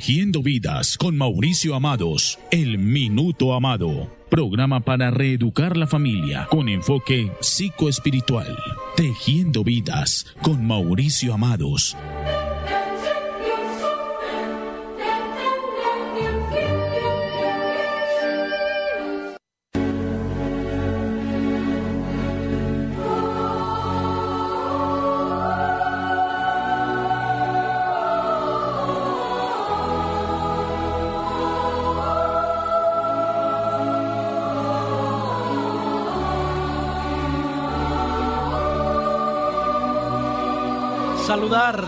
Tejiendo Vidas con Mauricio Amados, El Minuto Amado. Programa para reeducar la familia con enfoque psicoespiritual. Tejiendo Vidas con Mauricio Amados.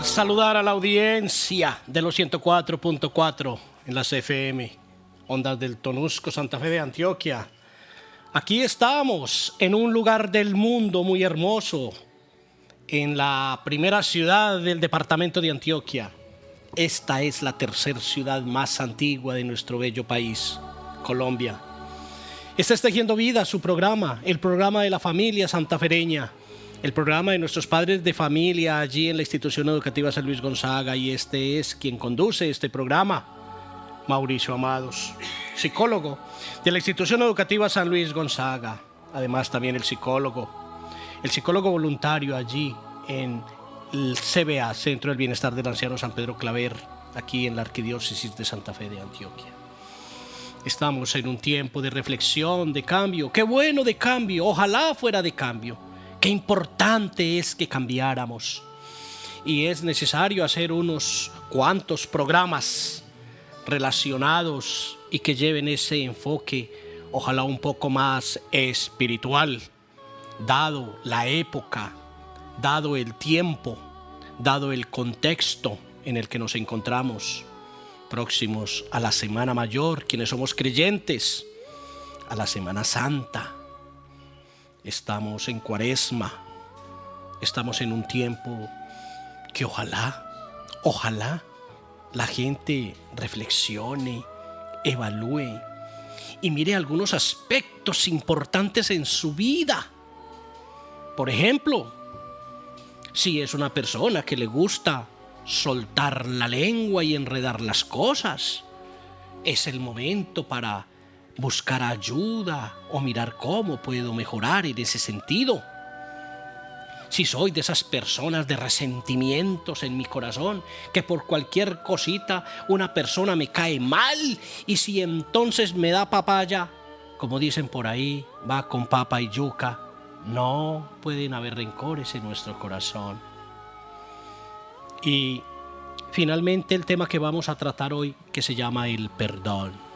Saludar a la audiencia de los 104.4 en las FM, ondas del Tonusco, Santa Fe de Antioquia. Aquí estamos en un lugar del mundo muy hermoso, en la primera ciudad del departamento de Antioquia. Esta es la tercera ciudad más antigua de nuestro bello país, Colombia. Está Tejiendo Vida, su programa, el programa de la familia santafereña. El programa de nuestros padres de familia allí en la institución educativa San Luis Gonzaga, y este es quien conduce este programa, Mauricio Amados, psicólogo de la institución educativa San Luis Gonzaga, además también el psicólogo voluntario allí en el CBA, Centro del Bienestar del Anciano San Pedro Claver, aquí en la Arquidiócesis de Santa Fe de Antioquia. Estamos en un tiempo de reflexión, de cambio. ¡Qué bueno de cambio! Ojalá fuera de cambio. Qué importante es que cambiáramos, y es necesario hacer unos cuantos programas relacionados y que lleven ese enfoque, ojalá un poco más espiritual, dado la época, dado el tiempo, dado el contexto en el que nos encontramos, próximos a la Semana Mayor, quienes somos creyentes, a la Semana Santa. Estamos en Cuaresma, estamos en un tiempo que ojalá la gente reflexione, evalúe y mire algunos aspectos importantes en su vida. Por ejemplo, si es una persona que le gusta soltar la lengua y enredar las cosas, es el momento para buscar ayuda o mirar cómo puedo mejorar en ese sentido. Si soy de esas personas de resentimientos en mi corazón, que por cualquier cosita una persona me cae mal, y si entonces me da papaya, como dicen por ahí, va con papa y yuca, no pueden haber rencores en nuestro corazón. Y finalmente el tema que vamos a tratar hoy, que se llama el perdón.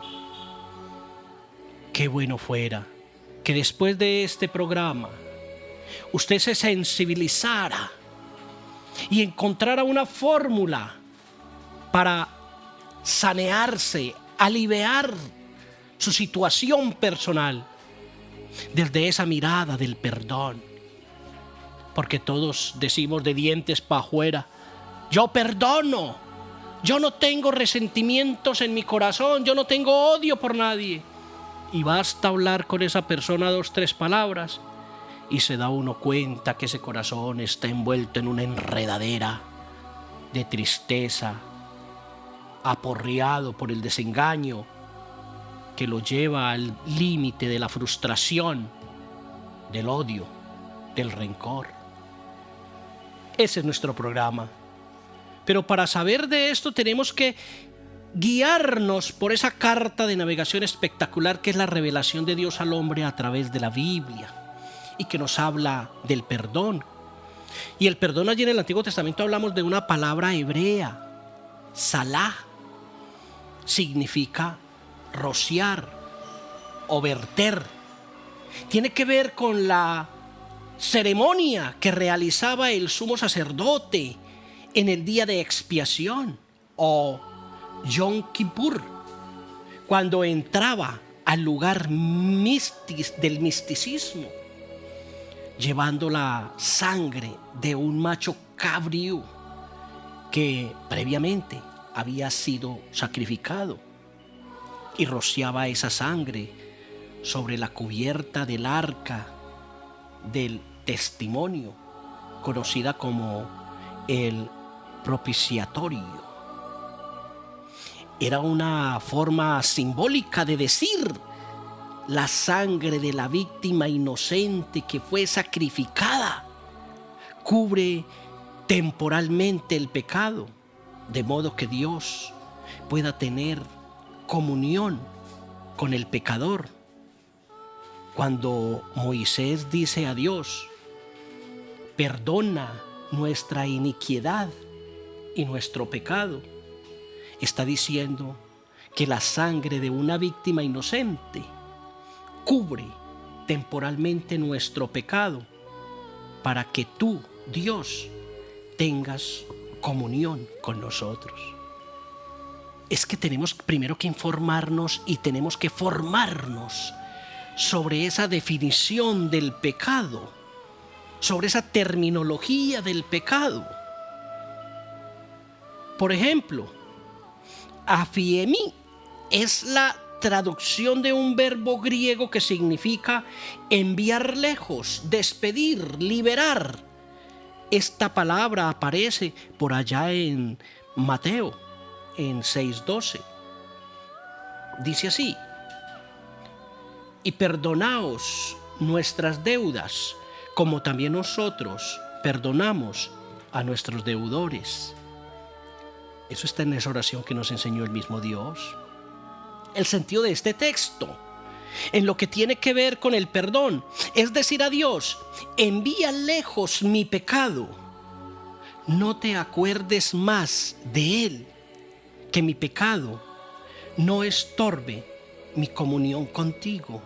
Qué bueno fuera que después de este programa usted se sensibilizara y encontrara una fórmula para sanearse, aliviar su situación personal desde esa mirada del perdón. Porque todos decimos de dientes para afuera: yo perdono, yo no tengo resentimientos en mi corazón, yo no tengo odio por nadie. Y basta hablar con esa persona 2, 3 palabras y se da uno cuenta que ese corazón está envuelto en una enredadera de tristeza, aporreado por el desengaño que lo lleva al límite de la frustración, del odio, del rencor. Ese es nuestro programa. Pero para saber de esto tenemos que guiarnos por esa carta de navegación espectacular que es la revelación de Dios al hombre a través de la Biblia, y que nos habla del perdón. Y el perdón, allí en el Antiguo Testamento hablamos de una palabra hebrea, salah, significa rociar o verter. Tiene que ver con la ceremonia que realizaba el sumo sacerdote en el día de expiación, o Yom Kippur, cuando entraba al lugar del misticismo, llevando la sangre de un macho cabrío que previamente había sido sacrificado, y rociaba esa sangre sobre la cubierta del arca del testimonio, conocida como el propiciatorio. era una forma simbólica de decir: la sangre de la víctima inocente que fue sacrificada cubre temporalmente el pecado, de modo que Dios pueda tener comunión con el pecador. Cuando Moisés dice a Dios: perdona nuestra iniquidad y nuestro pecado, está diciendo que la sangre de una víctima inocente cubre temporalmente nuestro pecado para que tú, Dios, tengas comunión con nosotros. Es que tenemos primero que informarnos y tenemos que formarnos sobre esa definición del pecado, sobre esa terminología del pecado. Por ejemplo, afiemi es la traducción de un verbo griego que significa enviar lejos, despedir, liberar. Esta palabra aparece por allá en Mateo, en 6:12. Dice así: y perdonaos nuestras deudas, como también nosotros perdonamos a nuestros deudores. Eso está en esa oración que nos enseñó el mismo Dios. El sentido de este texto, en lo que tiene que ver con el perdón, es decir a Dios: envía lejos mi pecado, no te acuerdes más de él, que mi pecado no estorbe mi comunión contigo.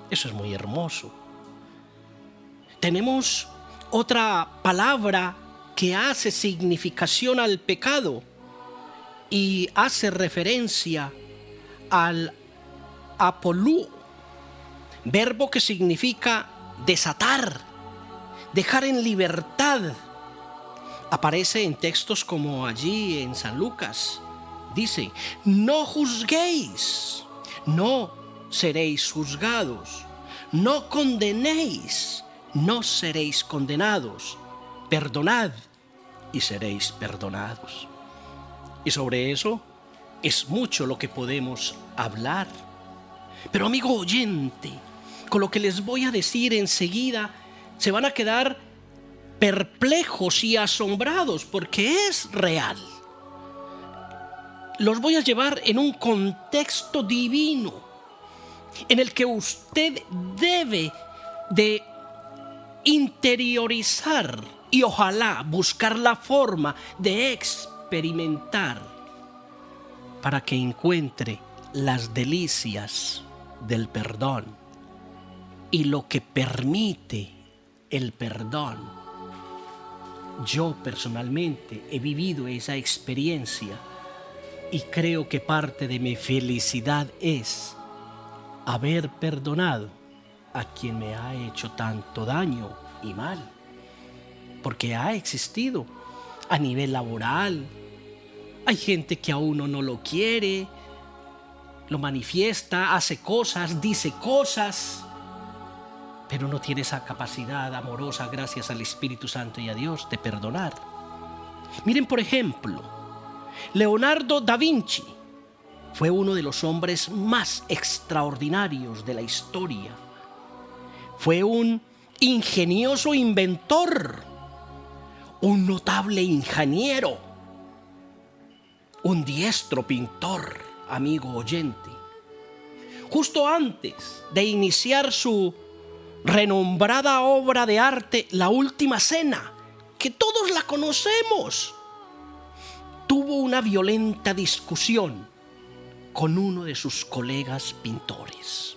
Eso es muy hermoso. Tenemos otra palabra que hace significación al pecado y hace referencia al apolú, verbo que significa desatar, dejar en libertad. Aparece en textos como allí en San Lucas. Dice: no juzguéis, no seréis juzgados, no condenéis, no seréis condenados, perdonad y seréis perdonados. Y sobre eso es mucho lo que podemos hablar. Pero amigo oyente, con lo que les voy a decir enseguida, se van a quedar perplejos y asombrados porque es real. Los voy a llevar en un contexto divino en el que usted debe de interiorizar y ojalá buscar la forma de experimentar para que encuentre las delicias del perdón y lo que permite el perdón. Yo personalmente he vivido esa experiencia y creo que parte de mi felicidad es haber perdonado a quien me ha hecho tanto daño y mal, porque ha existido a nivel laboral. Hay gente que a uno no lo quiere, lo manifiesta, hace cosas, dice cosas, pero no tiene esa capacidad amorosa, gracias al Espíritu Santo y a Dios, de perdonar. Miren, por ejemplo, Leonardo da Vinci fue uno de los hombres más extraordinarios de la historia. Fue un ingenioso inventor, un notable ingeniero, un diestro pintor, amigo oyente. Justo antes de iniciar su renombrada obra de arte, La Última Cena, que todos la conocemos, tuvo una violenta discusión con uno de sus colegas pintores.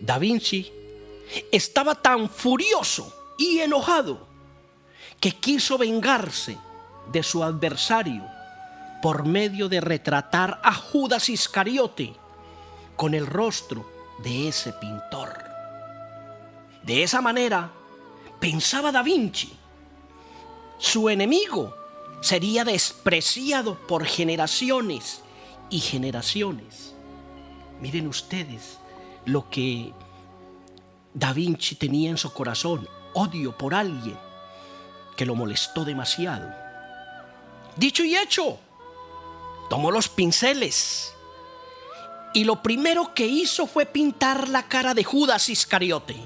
Da Vinci estaba tan furioso y enojado que quiso vengarse de su adversario por medio de retratar a Judas Iscariote con el rostro de ese pintor. De esa manera, pensaba Da Vinci, su enemigo sería despreciado por generaciones y generaciones. Miren ustedes lo que Da Vinci tenía en su corazón: odio por alguien que lo molestó demasiado. Dicho y hecho, tomó los pinceles y lo primero que hizo fue pintar la cara de Judas Iscariote.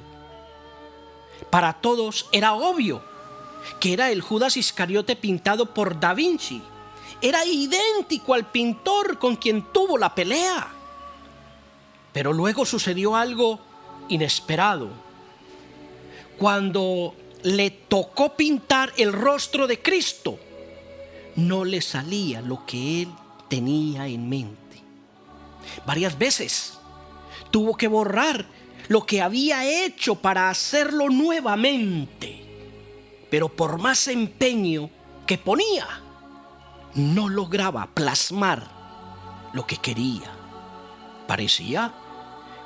Para todos era obvio que era el Judas Iscariote pintado por Da Vinci. Era idéntico al pintor con quien tuvo la pelea. Pero luego sucedió algo inesperado. Cuando le tocó pintar el rostro de Cristo, no le salía lo que él tenía en mente. Varias veces tuvo que borrar lo que había hecho para hacerlo nuevamente. Pero por más empeño que ponía, no lograba plasmar lo que quería. Parecía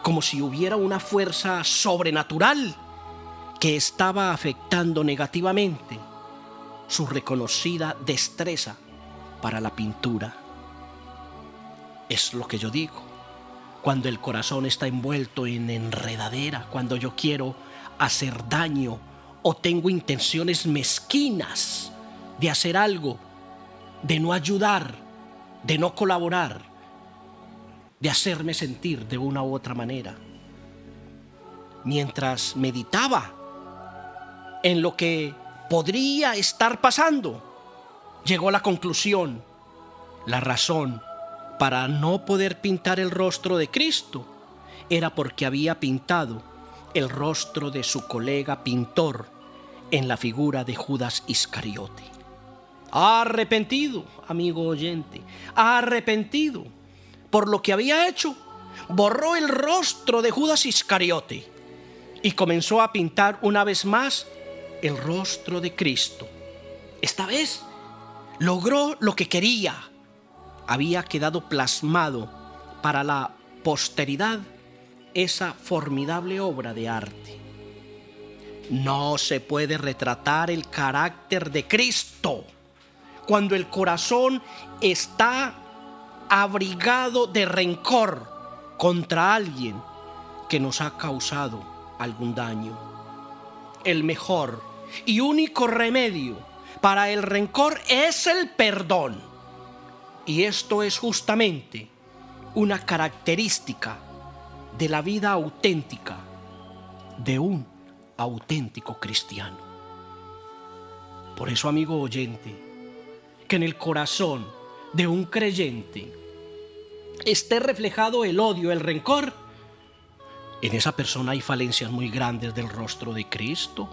como si hubiera una fuerza sobrenatural que estaba afectando negativamente su reconocida destreza para la pintura. Es lo que yo digo. Cuando el corazón está envuelto en enredadera, cuando yo quiero hacer daño o tengo intenciones mezquinas de hacer algo, de no ayudar, de no colaborar, de hacerme sentir de una u otra manera. Mientras meditaba en lo que podría estar pasando, llegó a la conclusión: la razón para no poder pintar el rostro de Cristo era porque había pintado el rostro de su colega pintor en la figura de Judas Iscariote. Arrepentido, amigo oyente, arrepentido por lo que había hecho, borró el rostro de Judas Iscariote y comenzó a pintar una vez más el rostro de Cristo. Esta vez logró lo que quería. Había quedado plasmado para la posteridad esa formidable obra de arte. No se puede retratar el carácter de Cristo cuando el corazón está abrigado de rencor contra alguien que nos ha causado algún daño. El mejor y único remedio para el rencor es el perdón. Y esto es justamente una característica de la vida auténtica de un auténtico cristiano. Por eso, amigo oyente, que en el corazón de un creyente esté reflejado el odio, el rencor, en esa persona hay falencias muy grandes del rostro de Cristo.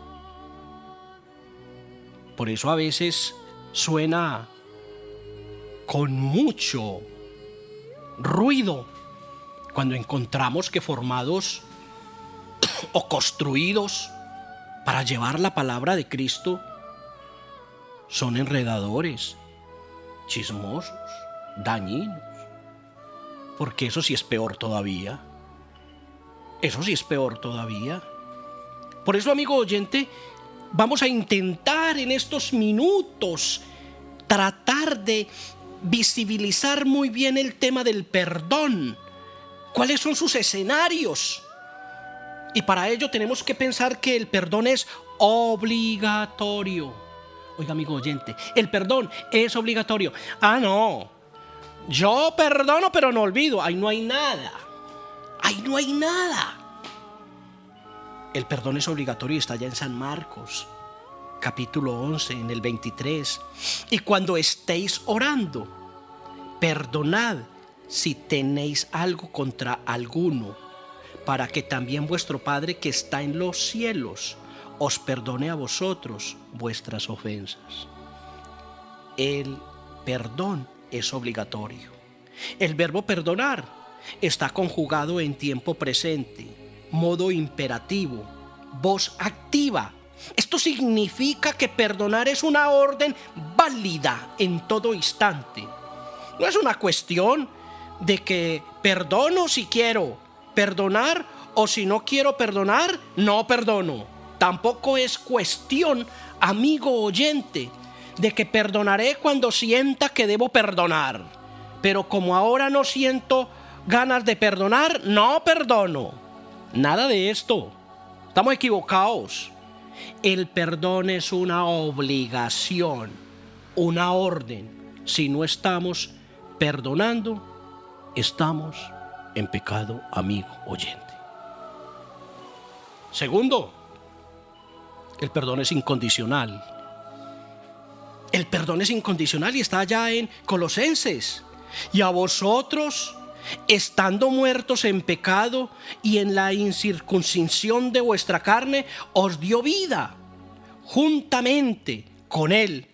Por eso a veces suena con mucho ruido cuando encontramos que formados o construidos para llevar la palabra de Cristo son enredadores, chismosos, dañinos. Porque eso sí es peor todavía. Eso sí es peor todavía. Por eso, amigo oyente, vamos a intentar en estos minutos tratar de visibilizar muy bien el tema del perdón. ¿Cuáles son sus escenarios? Y para ello tenemos que pensar que el perdón es obligatorio. Oiga, amigo oyente, el perdón es obligatorio. Ah, no. Yo perdono pero no olvido. Ahí no hay nada. Ahí no hay nada. El perdón es obligatorio y está ya en San Marcos, capítulo 11, en el 23. Y cuando estéis orando, perdonad si tenéis algo contra alguno, para que también vuestro Padre que está en los cielos os perdone a vosotros vuestras ofensas. El perdón es obligatorio. El verbo perdonar está conjugado en tiempo presente, modo imperativo, voz activa. Esto significa que perdonar es una orden válida en todo instante. No es una cuestión de que perdono si quiero perdonar o si no quiero perdonar, no perdono. Tampoco es cuestión, amigo oyente, de que perdonaré cuando sienta que debo perdonar. Pero como ahora no siento ganas de perdonar, no perdono. Nada de esto. Estamos equivocados. El perdón es una obligación, una orden. Si no estamos perdonando, estamos en pecado, amigo oyente. Segundo, el perdón es incondicional. El perdón es incondicional y está allá en Colosenses. Y a vosotros, estando muertos en pecado y en la incircuncisión de vuestra carne, os dio vida. Juntamente con Él,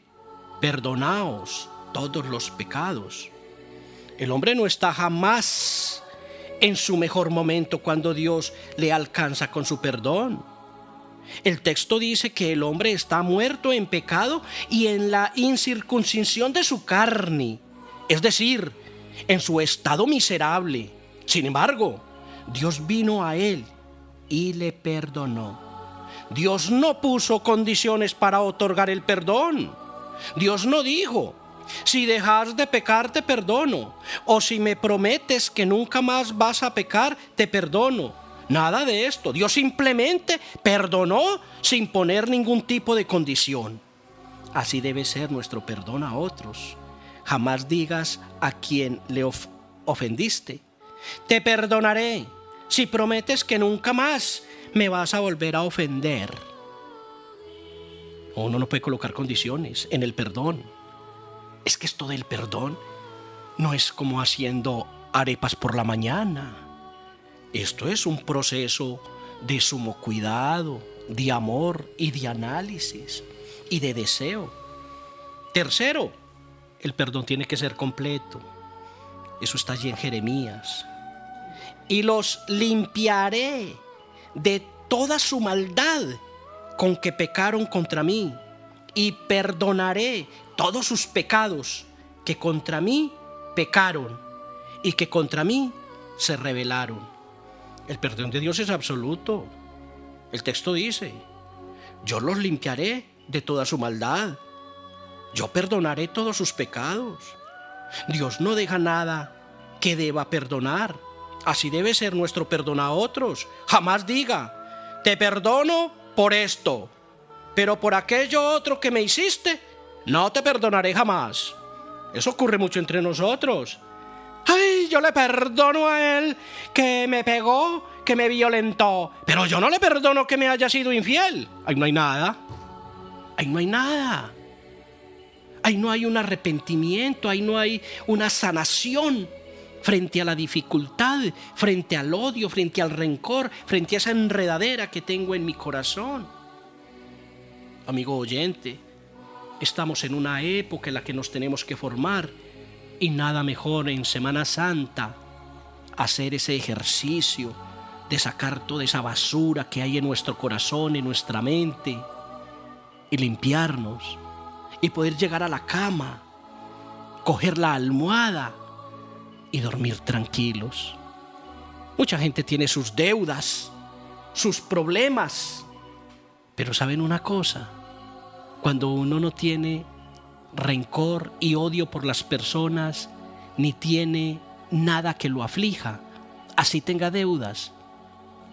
perdonaos todos los pecados. El hombre no está jamás en su mejor momento cuando Dios le alcanza con su perdón. El texto dice que el hombre está muerto en pecado y en la incircuncisión de su carne, es decir, en su estado miserable. Sin embargo, Dios vino a él y le perdonó. Dios no puso condiciones para otorgar el perdón. Dios no dijo: si dejas de pecar te perdono, o si me prometes que nunca más vas a pecar te perdono. Nada de esto. Dios simplemente perdonó sin poner ningún tipo de condición. Así debe ser nuestro perdón a otros. Jamás digas a quien le ofendiste: te perdonaré si prometes que nunca más me vas a volver a ofender. Uno no puede colocar condiciones en el perdón. Es que esto del perdón no es como haciendo arepas por la mañana. Esto es un proceso de sumo cuidado, de amor y de análisis y de deseo. Tercero, el perdón tiene que ser completo. Eso está allí en Jeremías. Y los limpiaré de toda su maldad con que pecaron contra mí, y perdonaré todos sus pecados que contra mí pecaron y que contra mí se rebelaron. El perdón de Dios es absoluto. El texto dice: yo los limpiaré de toda su maldad, yo perdonaré todos sus pecados. Dios no deja nada que deba perdonar. Así debe ser nuestro perdón a otros. Jamás diga: te perdono por esto, pero por aquello otro que me hiciste, no te perdonaré jamás. Eso ocurre mucho entre nosotros. Ay, yo le perdono a él que me pegó, que me violentó, pero yo no le perdono que me haya sido infiel. Ahí no hay nada. Ahí no hay nada. Ahí no hay un arrepentimiento, ahí no hay una sanación frente a la dificultad, frente al odio, frente al rencor, frente a esa enredadera que tengo en mi corazón. Amigo oyente, estamos en una época en la que nos tenemos que formar, y nada mejor en Semana Santa hacer ese ejercicio de sacar toda esa basura que hay en nuestro corazón, en nuestra mente, y limpiarnos y poder llegar a la cama, coger la almohada y dormir tranquilos. Mucha gente tiene sus deudas, sus problemas, pero ¿saben una cosa? Cuando uno no tiene rencor y odio por las personas, ni tiene nada que lo aflija, así tenga deudas,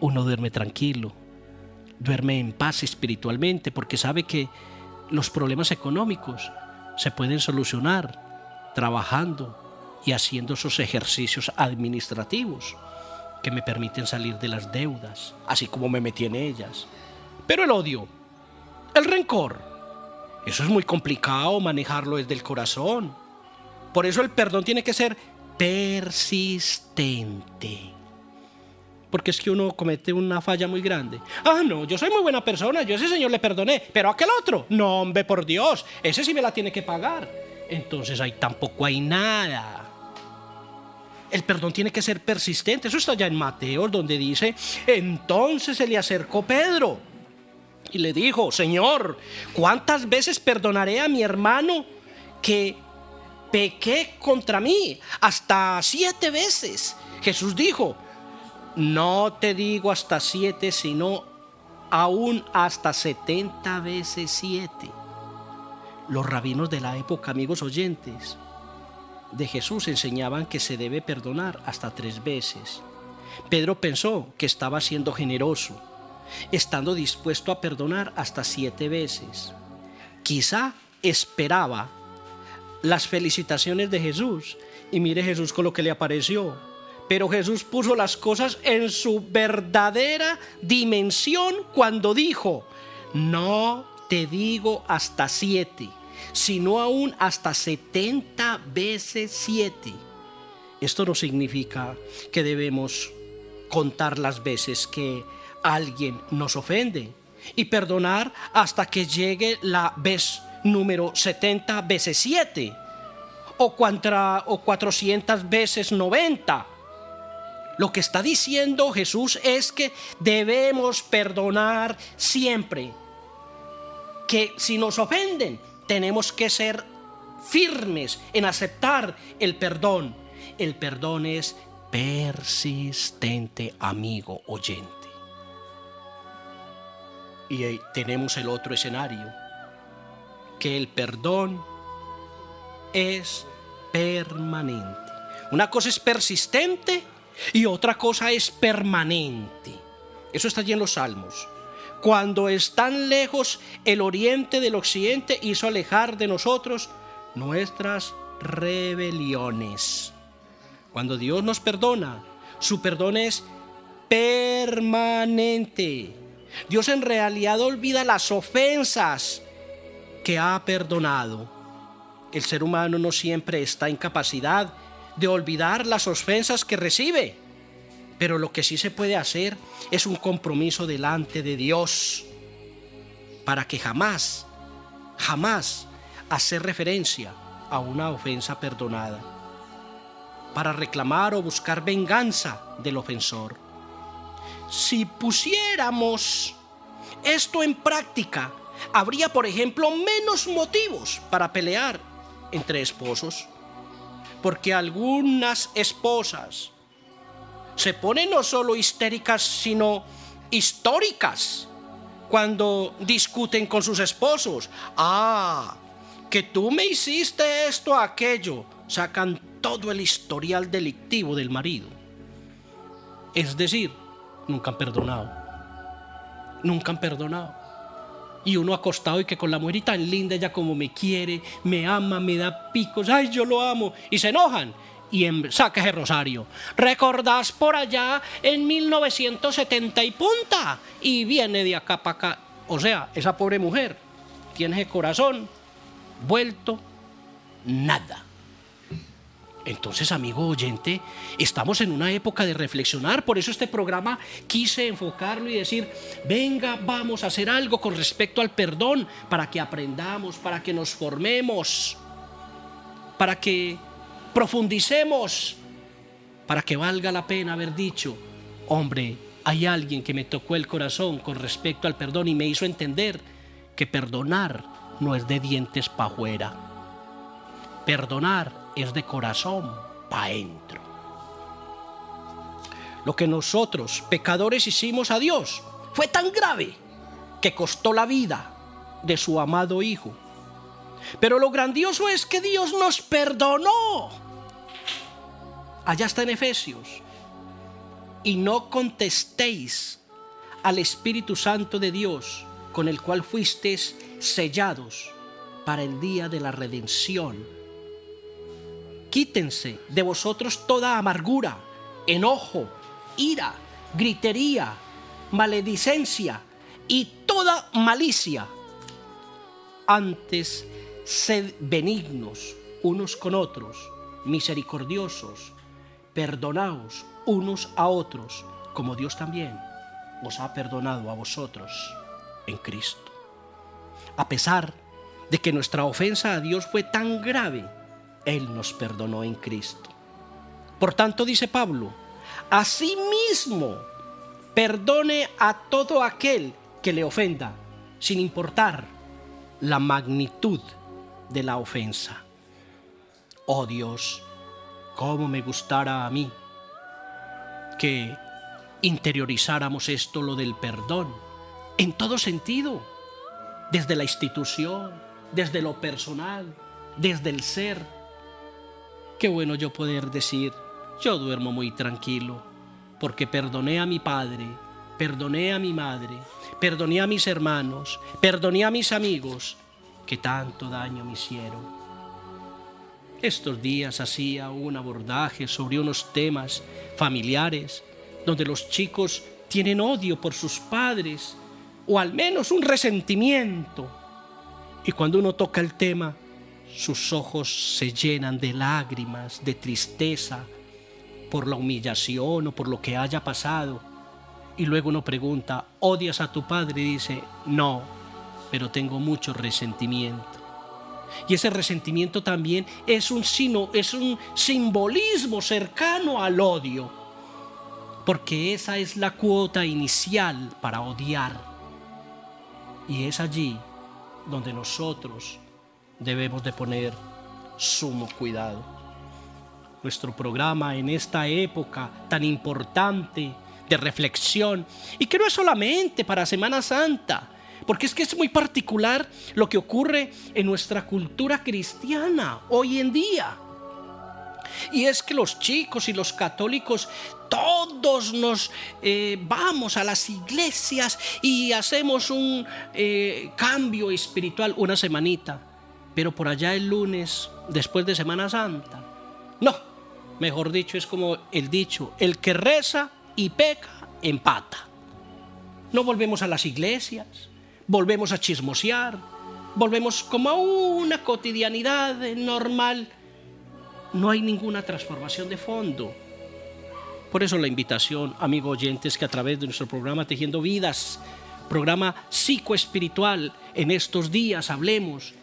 uno duerme tranquilo, duerme en paz espiritualmente, porque sabe que los problemas económicos se pueden solucionar trabajando y haciendo esos ejercicios administrativos que me permiten salir de las deudas, así como me metí en ellas. Pero el odio, el rencor, eso es muy complicado manejarlo desde el corazón. Por eso el perdón tiene que ser persistente. Porque es que uno comete una falla muy grande. Ah, no, yo soy muy buena persona, yo a ese señor le perdoné, pero a aquel otro, no, hombre, por Dios, ese sí me la tiene que pagar. Entonces ahí tampoco hay nada. El perdón tiene que ser persistente. Eso está ya en Mateo, donde dice: entonces se le acercó Pedro y le dijo: Señor, ¿cuántas veces perdonaré a mi hermano que pequé contra mí? Hasta 7 veces. Jesús dijo: no te digo hasta 7, sino aún hasta 70 veces 7. Los rabinos de la época, amigos oyentes, de Jesús enseñaban que se debe perdonar hasta 3 veces. Pedro pensó que estaba siendo generoso, estando dispuesto a perdonar hasta 7 veces. Quizá esperaba las felicitaciones de Jesús Y mire Jesús con lo que le apareció. Pero Jesús puso las cosas en su verdadera dimensión cuando dijo: no te digo hasta 7, sino aún hasta 70 veces 7. Esto no significa que debemos contar las veces que alguien nos ofende y perdonar hasta que llegue la vez número 70 veces 7 o 400 veces 90. Lo que está diciendo Jesús es que debemos perdonar siempre. Que si nos ofenden, tenemos que ser firmes en aceptar el perdón. El perdón es persistente, amigo oyente. Y ahí tenemos el otro escenario, que el perdón es permanente. Una cosa es persistente y otra cosa es permanente. Eso está allí en los Salmos. Cuando están lejos el oriente del occidente, hizo alejar de nosotros nuestras rebeliones. Cuando Dios nos perdona, su perdón es permanente. Dios en realidad olvida las ofensas que ha perdonado. El ser humano no siempre está en capacidad de olvidar las ofensas que recibe, pero lo que sí se puede hacer es un compromiso delante de Dios para que jamás hacer referencia a una ofensa perdonada, para reclamar o buscar venganza del ofensor. Si pusiéramos esto en práctica, habría, por ejemplo, menos motivos para pelear entre esposos, porque algunas esposas se ponen no solo histéricas, sino históricas cuando discuten con sus esposos. Que tú me hiciste esto, aquello. Sacan todo el historial delictivo del marido. Es decir, nunca han perdonado. Y uno acostado y que con la mujer y tan linda, ella como me quiere, me ama, me da picos, ay, yo lo amo, y se enojan y saca ese rosario. ¿Recordás por allá en 1970 y punta? Y viene de acá para acá. O sea, esa pobre mujer tiene ese corazón vuelto nada. Entonces, amigo oyente, estamos en una época de reflexionar. Por eso este programa quise enfocarlo y decir: venga, vamos a hacer algo con respecto al perdón, para que aprendamos, para que nos formemos, para que profundicemos, para que valga la pena haber dicho: hombre, hay alguien que me tocó el corazón con respecto al perdón y me hizo entender que perdonar no es de dientes para afuera. Perdonar es de corazón para adentro. Lo que nosotros, pecadores, hicimos a Dios fue tan grave que costó la vida de su amado Hijo. Pero lo grandioso es que Dios nos perdonó. Allá está en Efesios. Y no contestéis al Espíritu Santo de Dios, con el cual fuisteis sellados para el día de la redención. Quítense de vosotros toda amargura, enojo, ira, gritería, maledicencia y toda malicia. Antes, sed benignos unos con otros, misericordiosos, perdonaos unos a otros, como Dios también os ha perdonado a vosotros en Cristo. A pesar de que nuestra ofensa a Dios fue tan grave, Él nos perdonó en Cristo. Por tanto, dice Pablo, asimismo, perdone a todo aquel que le ofenda, sin importar la magnitud de la ofensa. Oh Dios, cómo me gustara a mí que interiorizáramos esto, lo del perdón, en todo sentido, desde la institución, desde lo personal, desde el ser. Qué bueno yo poder decir: yo duermo muy tranquilo, porque perdoné a mi padre, perdoné a mi madre, perdoné a mis hermanos, perdoné a mis amigos que tanto daño me hicieron. Estos días hacía un abordaje sobre unos temas familiares donde los chicos tienen odio por sus padres o al menos un resentimiento. Y cuando uno toca el tema, sus ojos se llenan de lágrimas, de tristeza por la humillación o por lo que haya pasado. Y luego uno pregunta, ¿odias a tu padre? Y dice, no, pero tengo mucho resentimiento. Y ese resentimiento también es un simbolismo cercano al odio, porque esa es la cuota inicial para odiar. Y es allí donde nosotros debemos de poner sumo cuidado. Nuestro programa en esta época tan importante de reflexión, y que no es solamente para Semana Santa, porque es que es muy particular lo que ocurre en nuestra cultura cristiana hoy en día. Y es que los chicos y los católicos todos nos vamos a las iglesias y hacemos un cambio espiritual una semanita, pero por allá el lunes, después de Semana Santa, no, mejor dicho, es como el dicho, el que reza y peca, empata. No volvemos a las iglesias, volvemos a chismosear, volvemos como a una cotidianidad normal. No hay ninguna transformación de fondo. Por eso la invitación, amigo oyente, es que a través de nuestro programa Tejiendo Vidas, programa psicoespiritual, en estos días hablemos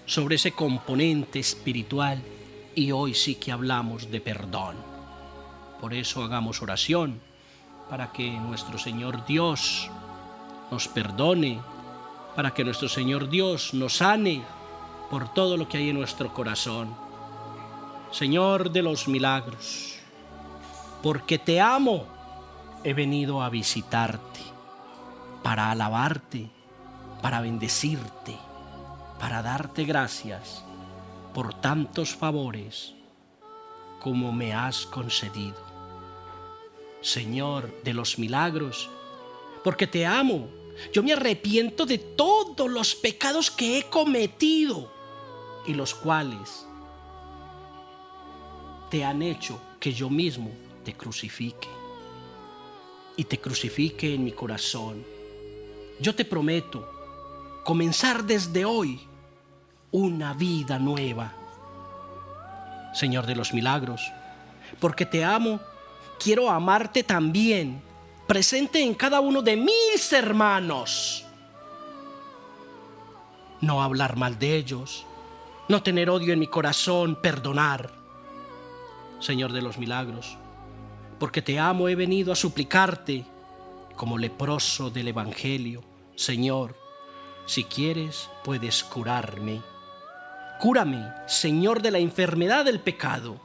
sobre ese componente espiritual, y hoy sí que hablamos de perdón. Por eso hagamos oración para que nuestro Señor Dios nos perdone, para que nuestro Señor Dios nos sane por todo lo que hay en nuestro corazón. Señor de los milagros, porque te amo, he venido a visitarte, para alabarte, para bendecirte, para darte gracias por tantos favores como me has concedido. Señor de los milagros, porque te amo, yo me arrepiento de todos los pecados que he cometido y los cuales te han hecho que yo mismo te crucifique y te crucifique en mi corazón. Yo te prometo comenzar desde hoy una vida nueva. Señor de los milagros, porque te amo, quiero amarte también, presente en cada uno de mis hermanos. No hablar mal de ellos, no tener odio en mi corazón, perdonar. Señor de los milagros, porque te amo, he venido a suplicarte como leproso del Evangelio. Señor, si quieres, puedes curarme. Cúrame, Señor, de la enfermedad del pecado,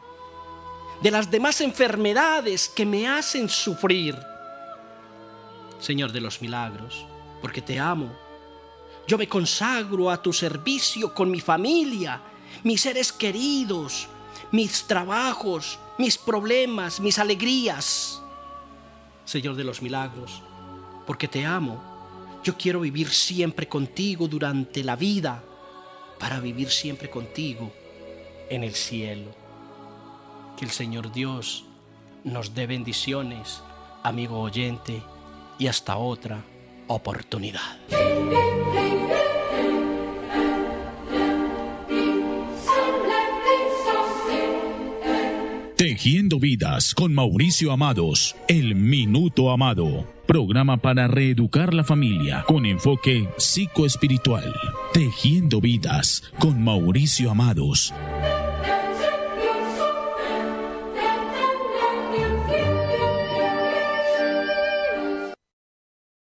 de las demás enfermedades que me hacen sufrir. Señor de los milagros, porque te amo, yo me consagro a tu servicio con mi familia, mis seres queridos, mis trabajos, mis problemas, mis alegrías. Señor de los milagros, porque te amo, yo quiero vivir siempre contigo durante la vida, para vivir siempre contigo en el cielo. Que el Señor Dios nos dé bendiciones, amigo oyente, y hasta otra oportunidad. Tejiendo Vidas con Mauricio Amados, el Minuto Amado. Programa para reeducar la familia con enfoque psicoespiritual. Tejiendo Vidas con Mauricio Amados.